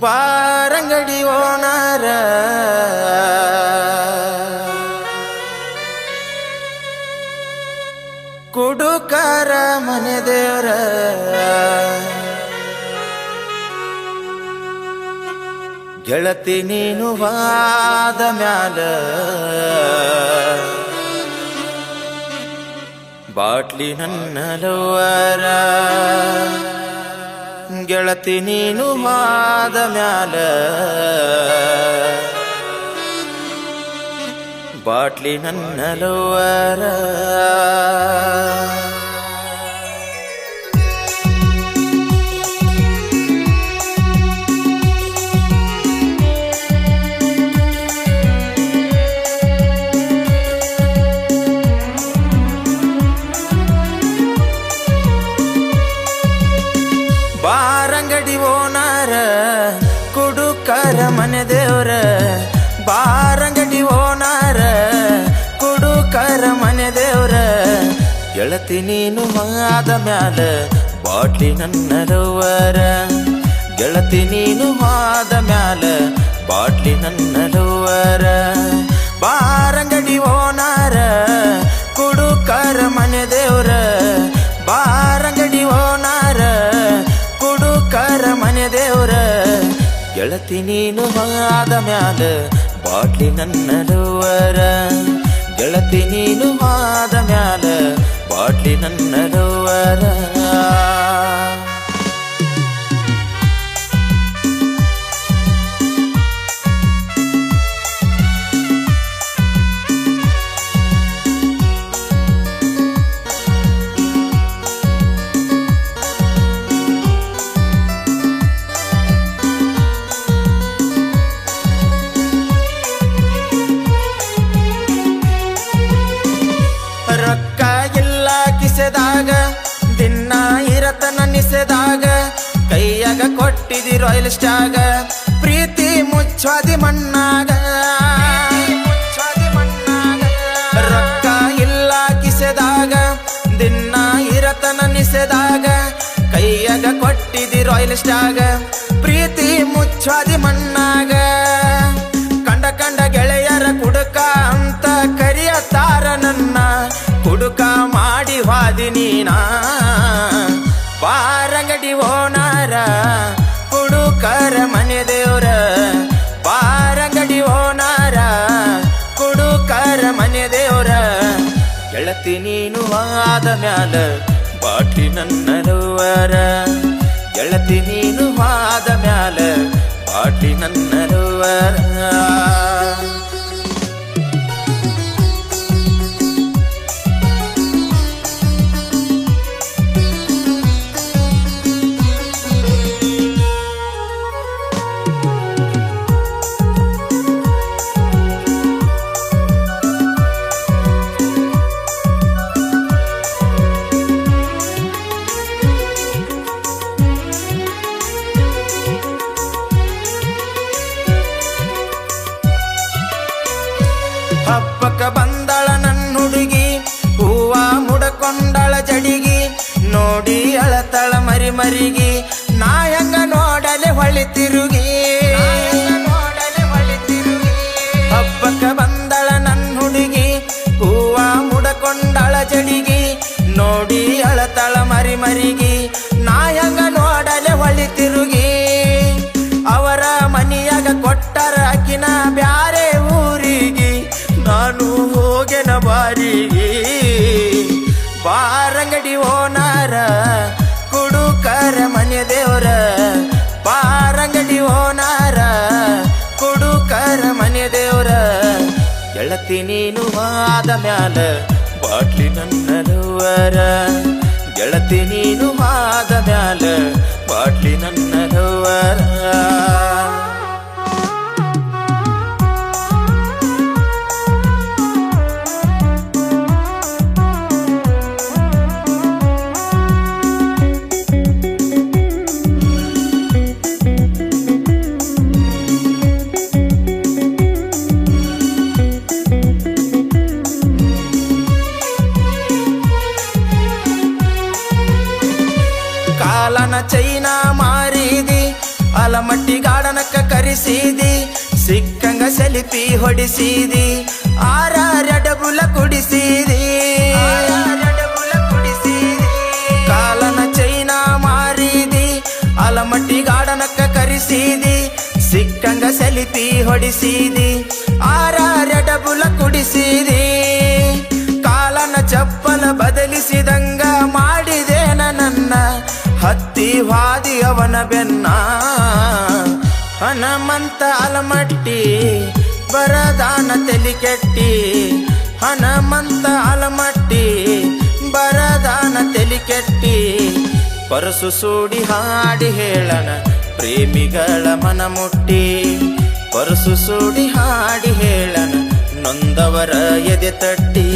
ಬಾರಂಗಡಿ ಓನರ ಕುಡುಕರ ಮನೆ ದೇವ್ರ ಗೆಳತಿ ನೀನು ವಾದ ಮ್ಯಾಲ ಬಾಟ್ಲಿ ನನ್ನ ಲವ್ವರ ಗೆಳತಿ ನೀನು ವಾದ ಮ್ಯಾಲ ಬಾಟ್ಲಿ ನನ್ನ ಲವ್ವರ ಬಾರಂಗಡಿ ಓನರ ಕುಡುಕರ ಮನೆ ದೇವ್ರ ಬಾರಂಗಡಿ ಓನರ ಕುಡುಕರ ಮನೆ ದೇವ್ರ ಗೆಳತಿ ನೀನು ಮಾದ ಮ್ಯಾಲ ಬಾಟ್ಲಿ ನನ್ನ ಲವ್ವರ ಗೆಳತಿ ನೀನು ಮಾದ ಮ್ಯಾಲ ಬಾಟ್ಲಿ ನನ್ನ ಲವ್ವರ ಬಾರಂಗಡಿ ಓನರ ಕುಡುಕರ ಮನೆ ದೇವ್ರ ಬಾರಂಗಡಿ ಓನರ ಕುಡುಕರ ಮನೆ ದೇವ್ರ ಗೆಳತಿ ನೀನು ಮಾದ ಮ್ಯಾಲ ಬಾಟ್ಲಿ ನನ್ನ ಲವ್ವರ ಗೆಳತಿ ನೀನು ಮಾದ ಮ್ಯಾಲ ಬಾಟ್ಲಿ ನನ್ನ ಲವ್ವರ ರೊಕ್ಕ ಇಲ್ಲ ಕಿಸೆದಾಗ ದಿನ ಇರತನ ನಿಸೆದಾಗ ಕೈಯಾಗ ಕೊಟ್ಟಿದಿ ರಾಯಲ್ ಸ್ಟಾಗ ಪ್ರೀತಿ ಮುಚ್ಚಾದಿ ಮಣ್ಣಾಗ ರೊಕ್ಕ ಇಲ್ಲ ಕಿಸೆದಾಗ ದಿನ ಇರತನ ನಿಸೆದಾಗ ಕೈಯಾಗ ಕೊಟ್ಟಿದಿ ರಾಯಲ್ ಸ್ಟಾಗ ಪ್ರೀತಿ ಮುಚ್ಚಾದಿ ಮಣ್ಣಾಗ ಕಂಡ ಕಂಡ ಗೆಳೆಯರ ಕುಡುಕ ಅಂತ ಕರಿಯತಾರ ನನ್ನ ಕುಡುಕ ಮಾಡಿ ವಾದಿ ನೀನಾ ಬಾರಂಗಡಿ ಓನರ ಕುಡುಕರ ಮನೆ ದೇವ್ರ ಬಾರಂಗಡಿ ಓನರ ಕುಡುಕರ ಮನೆ ದೇವ್ರ ಗೆಳತಿ ನೀನು ವಾದ ಮ್ಯಾಲ ಬಾಟ್ಲಿ ನನ್ನ ಲವ್ವರ ಗೆಳತಿ ನೀನು ವಾದ ಮ್ಯಾಲ ಬಾಟ್ಲಿ ನನ್ನ ಲವ್ವರ ಹಬ್ಬಕ್ಕ ಬಂದಳ ನನ್ನ ಹುಡುಗಿ ಹೂವ ಮುಡಕೊಂಡಳ ಜಡಿಗಿ ನೋಡಿ ಅಳತಳ ಮರಿ ಮರಿಗಿ ನಾ ಹೆಂಗ ನೋಡಲೆ ಹೊಳಿ ತಿರುಗಿ ಹಬ್ಬಕ್ಕ ಬಂದಳ ನನ್ನ ಹುಡುಗಿ ಹೂವ ಮುಡಕೊಂಡಳ ಜಡಿಗಿ ನೋಡಿ ಅಳತಳ ಮರಿ ಮರಿಗಿ ನಾ ಹೆಂಗ ನೋಡಲೆ ಹೊಳಿ ತಿರುಗಿ ಅವರ ಮನಿಯಾಗ ಕೊಟ್ಟರ ಅಕ್ಕಿನ ಬ್ಯಾರೆ ಊರಿಗೆ ನಾನು ಹೋಗೆನ ಬಾರಿಗೆ ಬಾರಂಗಡಿ ಓನರ ಕುಡುಕರ ಮನೆ ದೇವ್ರ ಬಾರಂಗಡಿ ಓನರ ಕುಡುಕರ ಮನೆ ದೇವ್ರ ಗೆಳತಿ ನೀನು ವಾದ ಮ್ಯಾಲ ಬಾಟ್ಲಿ ನನ್ನ ಲವ್ವರ ಗೆಳತಿ ನೀನು ವಾದ ಮ್ಯಾಲ ಬಾಟ್ಲಿ ನನ್ನ ಲವ್ವರ ಕಾಲನ ಚೈನಾ ಮಾರಿದಿ ಆಲಮಟ್ಟಿ ಗಾರ್ಡನಕ್ಕ ಕರೆಸಿದಿ, ಸಿಕ್ಕಂಗ ಸೆಲ್ಫಿ ಹೊಡಿಸಿದಿ, ಆರಾರಡಬುಲ ಕುಡಿಸಿದಿ, ಕಾಲನ ಚೈನಾ ಮಾರಿದಿ. ಆಲಮಟ್ಟಿ ಗಾರ್ಡನಕ್ಕ ಕರೆಸಿದಿ, ಸಿಕ್ಕಂಗ ಸೆಲ್ಫಿ ಹೊಡಿಸಿದಿ, ಆರಾರಡಬುಲ ಕುಡಿಸಿದಿ. ಕಾಲನ ಚಪ್ಪಲ ಬದಲಿಸಿದಂಗ ಮಾಡಿದೇನ ನನ್ನ, ಹತ್ತಿ ಹಾದಿ ಅವನ ಬೆನ್ನ. ಹನುಮಂತ ಆಲಮಟ್ಟಿ ಬರದಾನ ತಲಿ ಕೆಟ್ಟಿ, ಹನುಮಂತ ಆಲಮಟ್ಟಿ ಬರದಾನ ತಲಿ ಕೆಟ್ಟಿ. ಪರಸು ಸೂಡಿ ಹಾಡಿ ಹೇಳನ ಪ್ರೇಮಿಗಳ ಮನ ಮುಟ್ಟಿ, ಪರಸು ಸೂಡಿ ಹಾಡಿ ಹೇಳನ ನೊಂದವರ ಎದೆ ತಟ್ಟಿ.